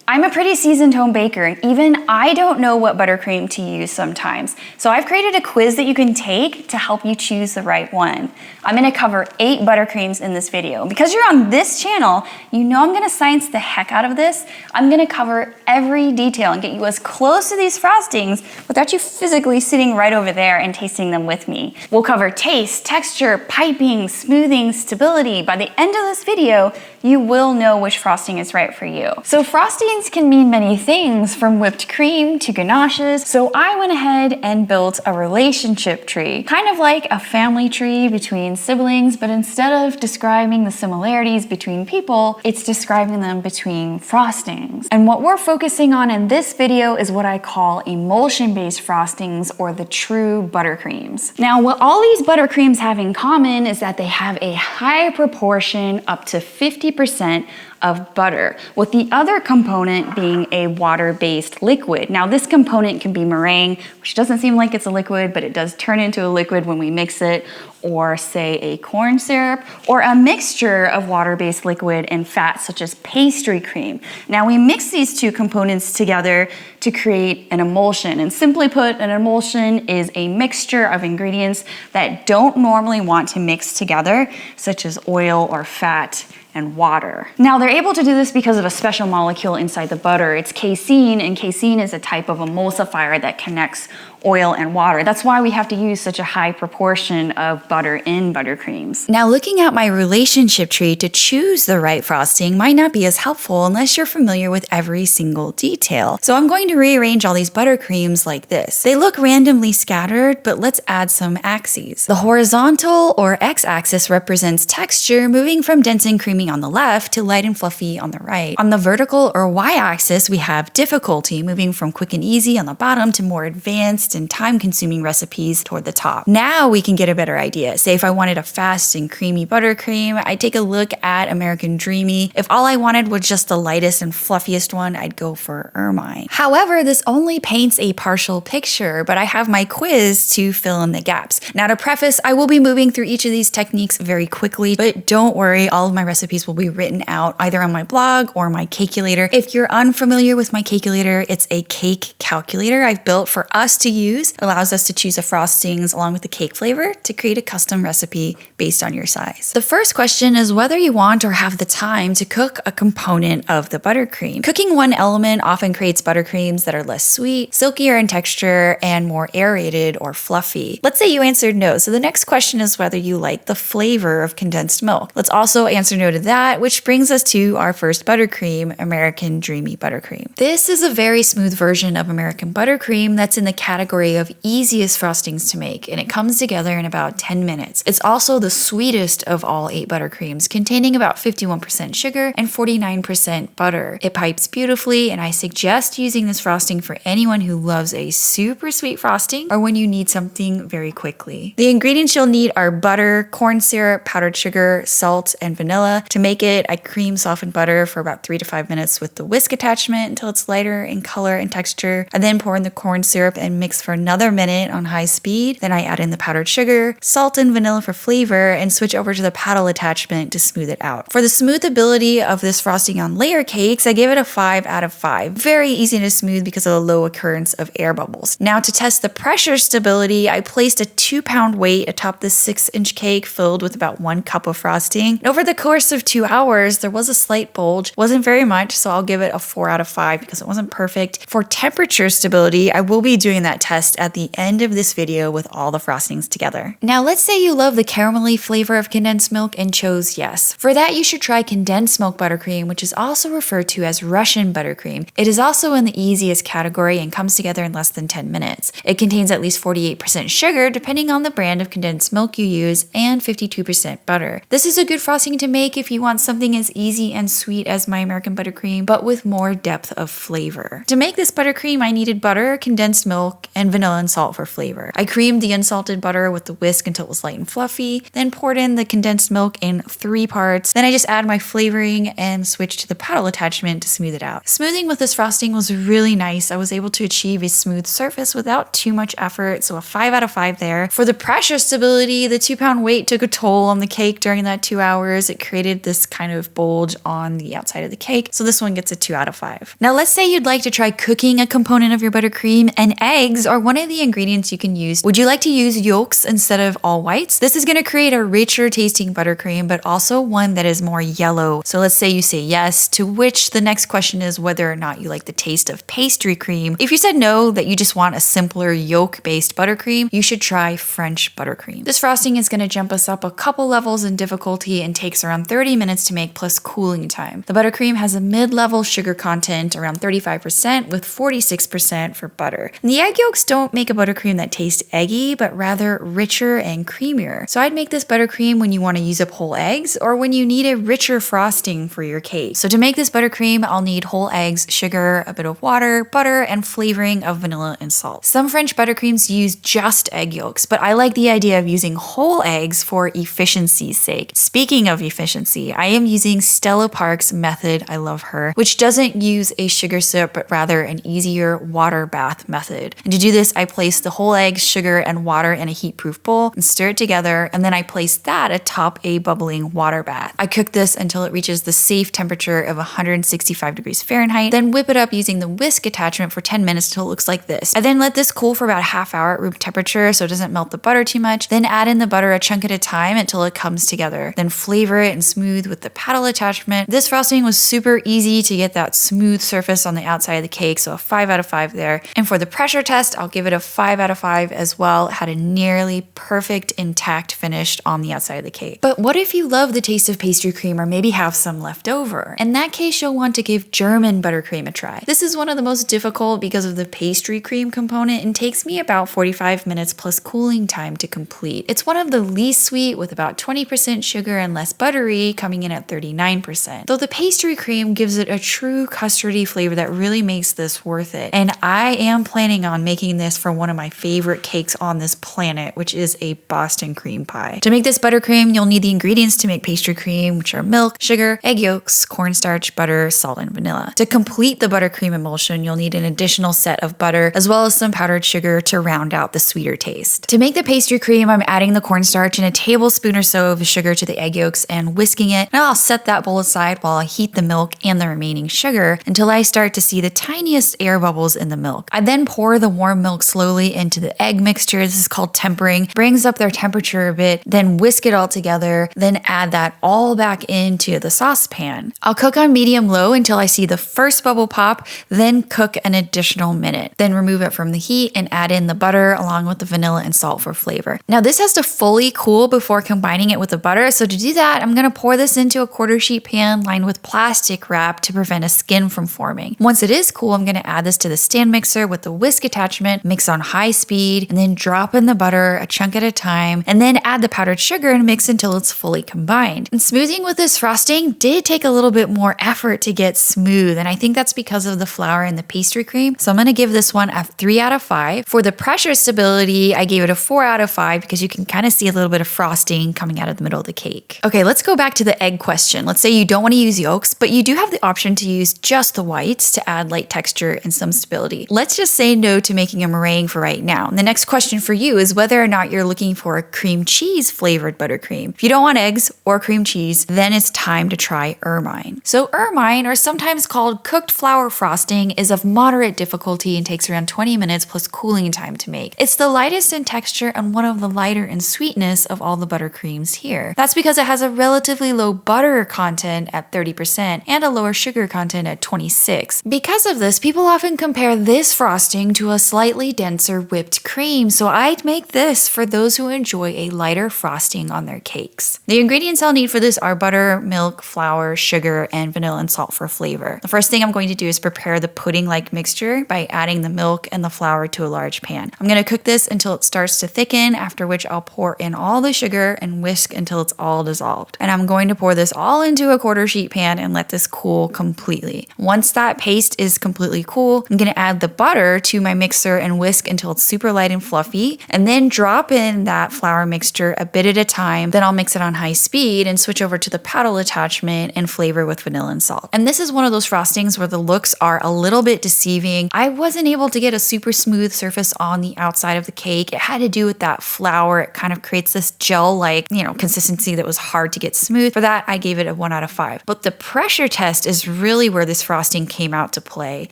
I'm a pretty seasoned home baker, and even I don't know what buttercream to use sometimes. So I've created a quiz that you can take to help you choose the right one. I'm gonna cover 8 buttercreams in this video. Because you're on this channel, you know I'm gonna science the heck out of this. I'm gonna cover every detail and get you as close to these frostings without you physically sitting right over there and tasting them with me. We'll cover taste, texture, piping, smoothing, stability. By the end of this video, you will know which frosting is right for you. So frostings can mean many things, from whipped cream to ganaches. So I went ahead and built a relationship tree, kind of like a family tree between siblings, but instead of describing the similarities between people, it's describing them between frostings. And what we're focusing on in this video is what I call emulsion-based frostings, or the true buttercreams. Now, what all these buttercreams have in common is that they have a high proportion, up to 50% of butter, with the other component being a water-based liquid. Now, this component can be meringue, which doesn't seem like it's a liquid, but it does turn into a liquid when we mix it, or say a corn syrup, or a mixture of water-based liquid and fat, such as pastry cream. Now, we mix these two components together to create an emulsion. And simply put, an emulsion is a mixture of ingredients that don't normally want to mix together, such as oil or fat and water. Now, they're able to do this because of a special molecule inside the butter. It's casein, and casein is a type of emulsifier that connects oil and water. That's why we have to use such a high proportion of butter in buttercreams. Now, looking at my relationship tree to choose the right frosting might not be as helpful unless you're familiar with every single detail. So I'm going to rearrange all these buttercreams like this. They look randomly scattered, but let's add some axes. The horizontal, or x-axis, represents texture, moving from dense and creamy on the left to light and fluffy on the right. On the vertical, or y-axis, we have difficulty, moving from quick and easy on the bottom to more advanced and time-consuming recipes toward the top. Now we can get a better idea. Say if I wanted a fast and creamy buttercream, I'd take a look at American Dreamy. If all I wanted was just the lightest and fluffiest one, I'd go for Ermine. However, this only paints a partial picture, but I have my quiz to fill in the gaps. Now, to preface, I will be moving through each of these techniques very quickly, but don't worry, all of my recipes will be written out either on my blog or my calculator. If you're unfamiliar with my calculator, it's a cake calculator I've built for us to use. It allows us to choose the frostings along with the cake flavor to create a custom recipe based on your size. The first question is whether you want or have the time to cook a component of the buttercream. Cooking one element often creates buttercreams that are less sweet, silkier in texture, and more aerated or fluffy. Let's say you answered no, so the next question is whether you like the flavor of condensed milk. Let's also answer no to that, which brings us to our first buttercream, American Dreamy Buttercream. This is a very smooth version of American Buttercream that's in the category of easiest frostings to make, and it comes together in about 10 minutes. It's also the sweetest of all 8 buttercreams, containing about 51% sugar and 49% butter. It pipes beautifully, and I suggest using this frosting for anyone who loves a super sweet frosting or when you need something very quickly. The ingredients you'll need are butter, corn syrup, powdered sugar, salt, and vanilla. To make it, I cream softened butter for about 3 to 5 minutes with the whisk attachment until it's lighter in color and texture. I then pour in the corn syrup and mix for another minute on high speed. Then I add in the powdered sugar, salt, and vanilla for flavor, and switch over to the paddle attachment to smooth it out. For the smoothability of this frosting on layer cakes, I give it a 5 out of 5. Very easy to smooth because of the low occurrence of air bubbles. Now, to test the pressure stability, I placed a 2-pound weight atop this 6-inch cake filled with about 1 cup of frosting. And over the course of 2 hours, there was a slight bulge. Wasn't very much, so I'll give it a 4 out of 5 because it wasn't perfect. For temperature stability, I will be doing that test at the end of this video with all the frostings together. Now, let's say you love the caramelly flavor of condensed milk and chose yes. For that, you should try condensed milk buttercream, which is also referred to as Russian buttercream. It is also in the easiest category and comes together in less than 10 minutes. It contains at least 48% sugar, depending on the brand of condensed milk you use, and 52% butter. This is a good frosting to make if you want something as easy and sweet as my American buttercream, but with more depth of flavor. To make this buttercream, I needed butter, condensed milk, and vanilla and salt for flavor. I creamed the unsalted butter with the whisk until it was light and fluffy, then poured in the condensed milk in 3 parts. Then I just add my flavoring and switch to the paddle attachment to smooth it out. Smoothing with this frosting was really nice. I was able to achieve a smooth surface without too much effort, so a 5 out of 5 there. For the pressure stability, the 2-pound weight took a toll on the cake during that 2 hours. It created created this kind of bulge on the outside of the cake. So this one gets a 2 out of 5. Now let's say you'd like to try cooking a component of your buttercream, and eggs are one of the ingredients you can use. Would you like to use yolks instead of all whites? This is going to create a richer tasting buttercream, but also one that is more yellow. So let's say you say yes, to which the next question is whether or not you like the taste of pastry cream. If you said no, that you just want a simpler yolk-based buttercream, you should try French buttercream. This frosting is going to jump us up a couple levels in difficulty and takes around 30 minutes to make plus cooling time. The buttercream has a mid-level sugar content around 35% with 46% for butter. And the egg yolks don't make a buttercream that tastes eggy, but rather richer and creamier. So I'd make this buttercream when you want to use up whole eggs or when you need a richer frosting for your cake. So to make this buttercream, I'll need whole eggs, sugar, a bit of water, butter, and flavoring of vanilla and salt. Some French buttercreams use just egg yolks, but I like the idea of using whole eggs for efficiency's sake. Speaking of efficiency, I am using Stella Park's method, I love her, which doesn't use a sugar syrup, but rather an easier water bath method. And to do this, I place the whole eggs, sugar, and water in a heat-proof bowl and stir it together, and then I place that atop a bubbling water bath. I cook this until it reaches the safe temperature of 165 degrees Fahrenheit, then whip it up using the whisk attachment for 10 minutes until it looks like this. I then let this cool for about a half hour at room temperature so it doesn't melt the butter too much, then add in the butter a chunk at a time until it comes together. Then flavor it and smooth with the paddle attachment. This frosting was super easy to get that smooth surface on the outside of the cake, so a 5 out of 5 there. And for the pressure test, I'll give it a 5 out of 5 as well. It had a nearly perfect intact finish on the outside of the cake. But what if you love the taste of pastry cream or maybe have some left over? In that case, you'll want to give German buttercream a try. This is one of the most difficult because of the pastry cream component and takes me about 45 minutes plus cooling time to complete. It's one of the least sweet with about 20% sugar and less buttery, coming in at 39%. Though the pastry cream gives it a true custardy flavor that really makes this worth it. And I am planning on making this for one of my favorite cakes on this planet, which is a Boston cream pie. To make this buttercream, you'll need the ingredients to make pastry cream, which are milk, sugar, egg yolks, cornstarch, butter, salt, and vanilla. To complete the buttercream emulsion, you'll need an additional set of butter, as well as some powdered sugar to round out the sweeter taste. To make the pastry cream, I'm adding the cornstarch and a tablespoon or so of sugar to the egg yolks and whisking it. Now I'll set that bowl aside while I heat the milk and the remaining sugar until I start to see the tiniest air bubbles in the milk. I then pour the warm milk slowly into the egg mixture. This is called tempering. Brings up their temperature a bit, then whisk it all together, then add that all back into the saucepan. I'll cook on medium-low until I see the first bubble pop, then cook an additional minute. Then remove it from the heat and add in the butter along with the vanilla and salt for flavor. Now this has to fully cool before combining it with the butter, so to do that, I'm going to pour this into a quarter sheet pan lined with plastic wrap to prevent a skin from forming. Once it is cool, I'm going to add this to the stand mixer with the whisk attachment, mix on high speed, and then drop in the butter a chunk at a time, and then add the powdered sugar and mix until it's fully combined. And smoothing with this frosting did take a little bit more effort to get smooth, and I think that's because of the flour and the pastry cream, so I'm going to give this one a 3 out of 5. For the pressure stability, I gave it a 4 out of 5 because you can kind of see a little bit of frosting coming out of the middle of the cake. Okay, let's go back to the egg question. Let's say you don't want to use yolks, but you do have the option to use just the whites to add light texture and some stability. Let's just say no to making a meringue for right now. And the next question for you is whether or not you're looking for a cream cheese flavored buttercream. If you don't want eggs or cream cheese, then it's time to try Ermine. So Ermine, or sometimes called cooked flour frosting, is of moderate difficulty and takes around 20 minutes plus cooling time to make. It's the lightest in texture and one of the lighter in sweetness of all the buttercreams here. That's because it has a relatively low butter content at 30% and a lower sugar content at 26%. Because of this, people often compare this frosting to a slightly denser whipped cream, so I'd make this for those who enjoy a lighter frosting on their cakes. The ingredients I'll need for this are butter, milk, flour, sugar, and vanilla and salt for flavor. The first thing I'm going to do is prepare the pudding-like mixture by adding the milk and the flour to a large pan. I'm going to cook this until it starts to thicken, after which I'll pour in all the sugar and whisk until it's all dissolved. And I'm going to pour this all into a quarter sheet pan and let this cool completely. Once that paste is completely cool, I'm going to add the butter to my mixer and whisk until it's super light and fluffy, and then drop in that flour mixture a bit at a time. Then I'll mix it on high speed and switch over to the paddle attachment and flavor with vanilla and salt. And this is one of those frostings where the looks are a little bit deceiving. I wasn't able to get a super smooth surface on the outside of the cake. It had to do with that flour. It kind of creates this gel-like, consistency that was hard to get smooth. smooth. For that, I gave it a 1 out of 5. But the pressure test is really where this frosting came out to play.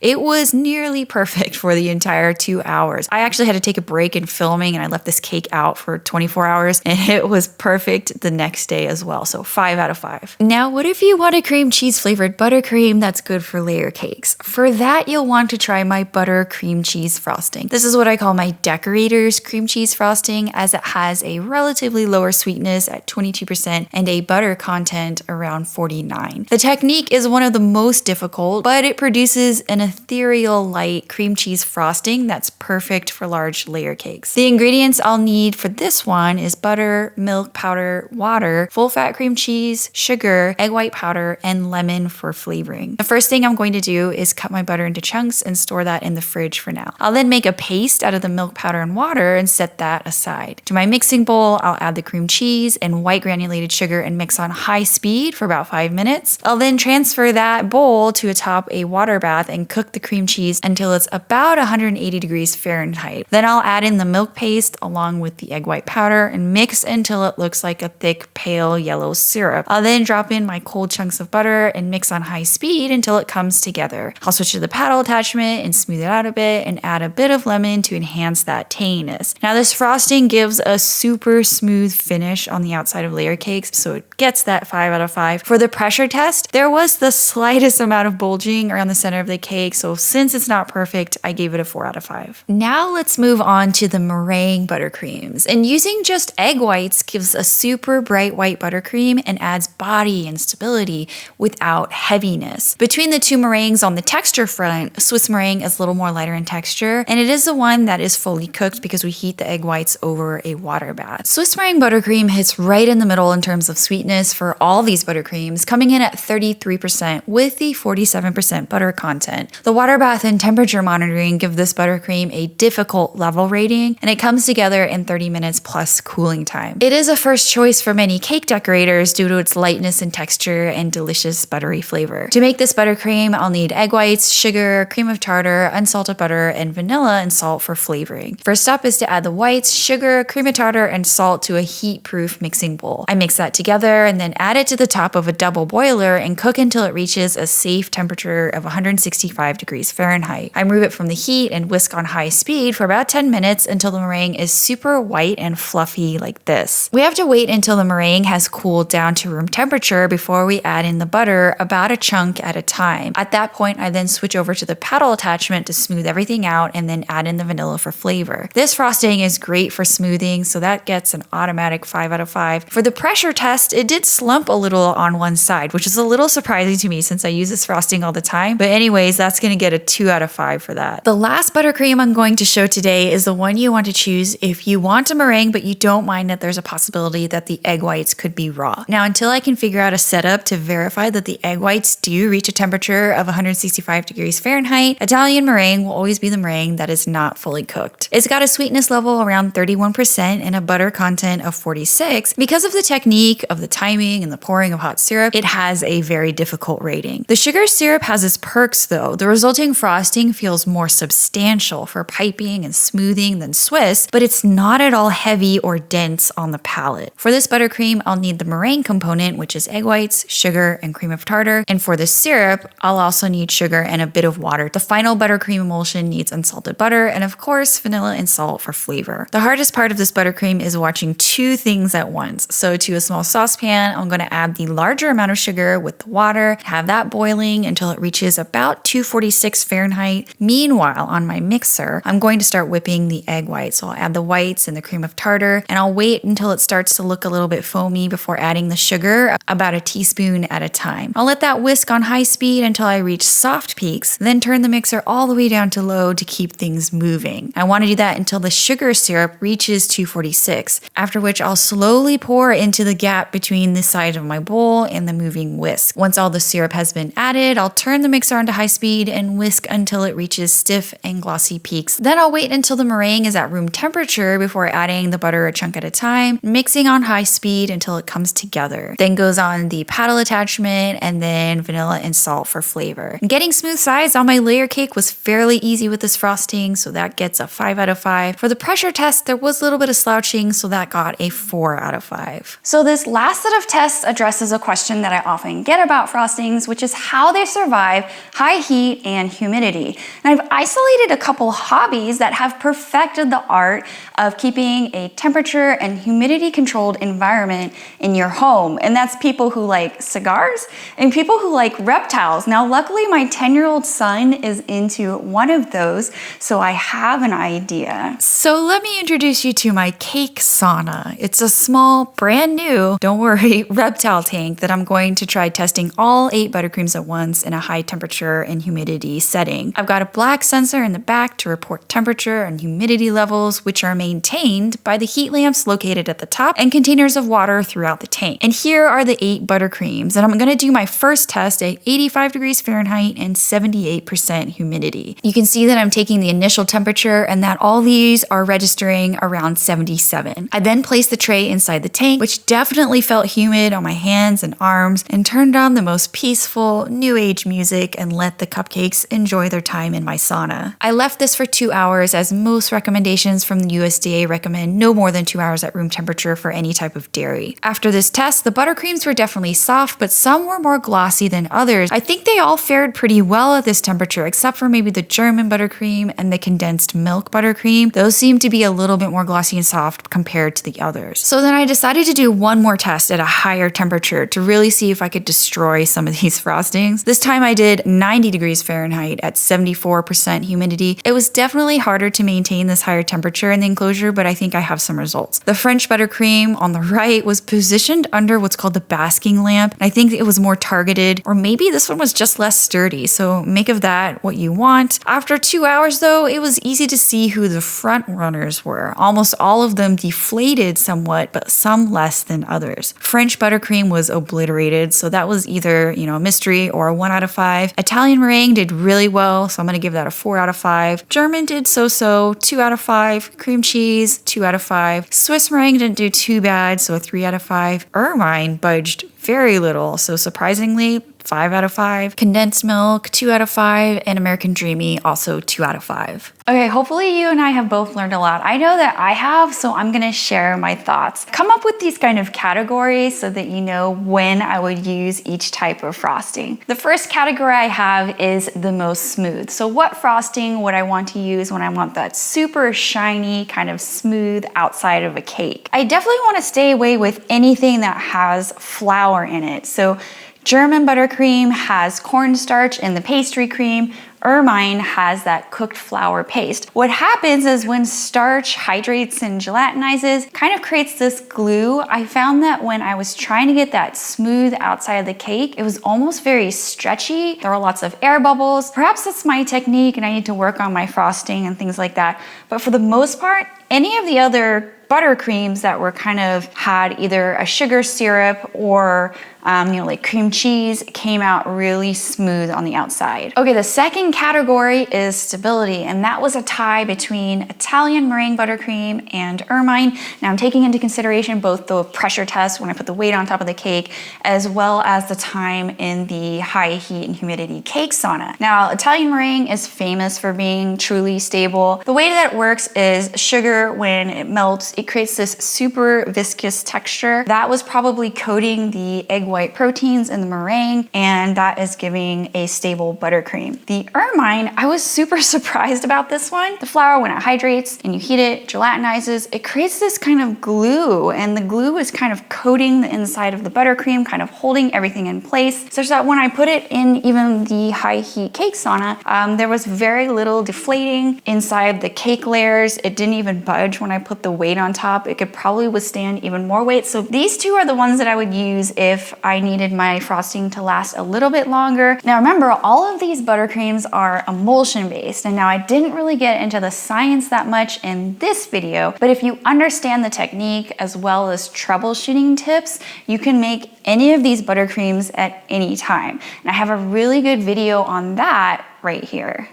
It was nearly perfect for the entire 2 hours. I actually had to take a break in filming and I left this cake out for 24 hours and it was perfect the next day as well. So 5 out of 5. Now, what if you want a cream cheese flavored buttercream that's good for layer cakes? For that, you'll want to try my butter cream cheese frosting. This is what I call my decorator's cream cheese frosting, as it has a relatively lower sweetness at 22% and a butter content around 49. The technique is one of the most difficult, but it produces an ethereal light cream cheese frosting that's perfect for large layer cakes. The ingredients I'll need for this one is butter, milk powder, water, full fat cream cheese, sugar, egg white powder, and lemon for flavoring. The first thing I'm going to do is cut my butter into chunks and store that in the fridge for now. I'll then make a paste out of the milk powder and water and set that aside. To my mixing bowl, I'll add the cream cheese and white granulated sugar and mix on high speed for about 5 minutes. I'll then transfer that bowl to atop a water bath and cook the cream cheese until it's about 180 degrees Fahrenheit. Then I'll add in the milk paste along with the egg white powder and mix until it looks like a thick, pale yellow syrup. I'll then drop in my cold chunks of butter and mix on high speed until it comes together. I'll switch to the paddle attachment and smooth it out a bit and add a bit of lemon to enhance that tanginess. Now, this frosting gives a super smooth finish on the outside of layer cakes, so it gets that 5 out of 5. For the pressure test, there was the slightest amount of bulging around the center of the cake, so since it's not perfect, I gave it a 4 out of 5. Now let's move on to the meringue buttercreams. And using just egg whites gives a super bright white buttercream and adds body and stability without heaviness. Between the two meringues on the texture front, Swiss meringue is a little more lighter in texture, and it is the one that is fully cooked because we heat the egg whites over a water bath. Swiss meringue buttercream hits right in the middle in terms of sweetness for all these buttercreams, coming in at 33% with the 47% butter content. The water bath and temperature monitoring give this buttercream a difficult level rating, and it comes together in 30 minutes plus cooling time. It is a first choice for many cake decorators due to its lightness and texture and delicious buttery flavor. To make this buttercream, I'll need egg whites, sugar, cream of tartar, unsalted butter, and vanilla and salt for flavoring. First up is to add the whites, sugar, cream of tartar, and salt to a heat-proof mixing bowl. I mix that together and then add it to the top of a double boiler and cook until it reaches a safe temperature of 165 degrees Fahrenheit. I remove it from the heat and whisk on high speed for about 10 minutes until the meringue is super white and fluffy like this. We have to wait until the meringue has cooled down to room temperature before we add in the butter, about a chunk at a time. At that point, I then switch over to the paddle attachment to smooth everything out and then add in the vanilla for flavor. This frosting is great for smoothing, so that gets an automatic 5 out of 5. For the pressure test, it did slump a little on one side, which is a little surprising to me since I use this frosting all the time. But anyways, that's going to get a 2 out of 5 for that. The last buttercream I'm going to show today is the one you want to choose if you want a meringue, but you don't mind that there's a possibility that the egg whites could be raw. Now, until I can figure out a setup to verify that the egg whites do reach a temperature of 165 degrees Fahrenheit, Italian meringue will always be the meringue that is not fully cooked. It's got a sweetness level around 31% and a butter content of 46. Because of the technique of the timing and the pouring of hot syrup, it has a very difficult rating. The sugar syrup has its perks though. The resulting frosting feels more substantial for piping and smoothing than Swiss, but it's not at all heavy or dense on the palate. For this buttercream, I'll need the meringue component, which is egg whites, sugar, and cream of tartar. And for the syrup, I'll also need sugar and a bit of water. The final buttercream emulsion needs unsalted butter and of course vanilla and salt for flavor. The hardest part of this buttercream is watching two things at once. So to a small saucepan, I'm going to add the larger amount of sugar with the water, have that boiling until it reaches about 246 Fahrenheit. Meanwhile, on my mixer, I'm going to start whipping the egg whites. So I'll add the whites and the cream of tartar, and I'll wait until it starts to look a little bit foamy before adding the sugar, about a teaspoon at a time. I'll let that whisk on high speed until I reach soft peaks, then turn the mixer all the way down to low to keep things moving. I want to do that until the sugar syrup reaches 246, after which I'll slowly pour into the gap between the side of my bowl and the moving whisk. Once all the syrup has been added, I'll turn the mixer onto high speed and whisk until it reaches stiff and glossy peaks. Then I'll wait until the meringue is at room temperature before adding the butter a chunk at a time, mixing on high speed until it comes together. Then goes on the paddle attachment and then vanilla and salt for flavor. Getting smooth sides on my layer cake was fairly easy with this frosting, so that gets a 5 out of 5. For the pressure test, there was a little bit of slouching, so that got a 4 out of 5. So this last set of of tests addresses a question that I often get about frostings, which is how they survive high heat and humidity. And I've isolated a couple hobbies that have perfected the art of keeping a temperature and humidity controlled environment in your home. And that's people who like cigars and people who like reptiles. Now, luckily my 10-year-old son is into one of those, so I have an idea. So let me introduce you to my cake sauna. It's a small, brand new, don't worry, reptile tank that I'm going to try testing all 8 buttercreams at once in a high temperature and humidity setting. I've got a black sensor in the back to report temperature and humidity levels, which are maintained by the heat lamps located at the top and containers of water throughout the tank. And here are the 8 buttercreams, and I'm going to do my first test at 85 degrees Fahrenheit and 78% humidity. You can see that I'm taking the initial temperature and that all these are registering around 77. I then placed the tray inside the tank, which definitely felt humid on my hands and arms, and turned on the most peaceful, new age music and let the cupcakes enjoy their time in my sauna. I left this for 2 hours, as most recommendations from the USDA recommend no more than 2 hours at room temperature for any type of dairy. After this test, the buttercreams were definitely soft, but some were more glossy than others. I think they all fared pretty well at this temperature, except for maybe the German buttercream and the condensed milk buttercream. Those seem to be a little bit more glossy and soft compared to the others. So then I decided to do one more test at a higher temperature to really see if I could destroy some of these frostings. This time I did 90 degrees Fahrenheit at 74% humidity. It was definitely harder to maintain this higher temperature in the enclosure, but I think I have some results. The French buttercream on the right was positioned under what's called the basking lamp. I think it was more targeted, or maybe this one was just less sturdy, so make of that what you want. After 2 hours though, it was easy to see who the front runners were. Almost all of them deflated somewhat, but some less than others. French buttercream was obliterated, so that was either, a mystery or a 1 out of 5. Italian meringue did really well, so I'm gonna give that a 4 out of 5. German did so-so, 2 out of 5. Cream cheese, 2 out of 5. Swiss meringue didn't do too bad, so a 3 out of 5. Ermine budged very little, so surprisingly, 5 out of 5. Condensed milk, 2 out of 5. And American Dreamy, also 2 out of 5. Okay, hopefully you and I have both learned a lot. I know that I have, so I'm gonna share my thoughts. Come up with these kind of categories so that you know when I would use each type of frosting. The first category I have is the most smooth. So what frosting would I want to use when I want that super shiny, kind of smooth outside of a cake? I definitely wanna stay away with anything that has flour in it. So German buttercream has cornstarch in the pastry cream. Ermine has that cooked flour paste. What happens is when starch hydrates and gelatinizes, kind of creates this glue. I found that when I was trying to get that smooth outside of the cake, it was almost very stretchy. There were lots of air bubbles. Perhaps that's my technique and I need to work on my frosting and things like that. But for the most part, any of the other buttercreams that were kind of had either a sugar syrup or like cream cheese came out really smooth on the outside. Okay, the second category is stability, and that was a tie between Italian meringue buttercream and Ermine. Now I'm taking into consideration both the pressure test when I put the weight on top of the cake, as well as the time in the high heat and humidity cake sauna. Now, Italian meringue is famous for being truly stable. The way that it works is sugar, when it melts, it creates this super viscous texture. That was probably coating the egg white proteins in the meringue, and that is giving a stable buttercream. The Ermine, I was super surprised about this one. The flour, when it hydrates and you heat it, gelatinizes, it creates this kind of glue, and the glue is kind of coating the inside of the buttercream, kind of holding everything in place, such that when I put it in even the high heat cake sauna, there was very little deflating inside the cake layers. It didn't even budge when I put the weight on top. It could probably withstand even more weight. So these two are the ones that I would use if I needed my frosting to last a little bit longer. Now remember, all of these buttercreams are emulsion based, and now I didn't really get into the science that much in this video, but if you understand the technique as well as troubleshooting tips, you can make any of these buttercreams at any time. And I have a really good video on that right here.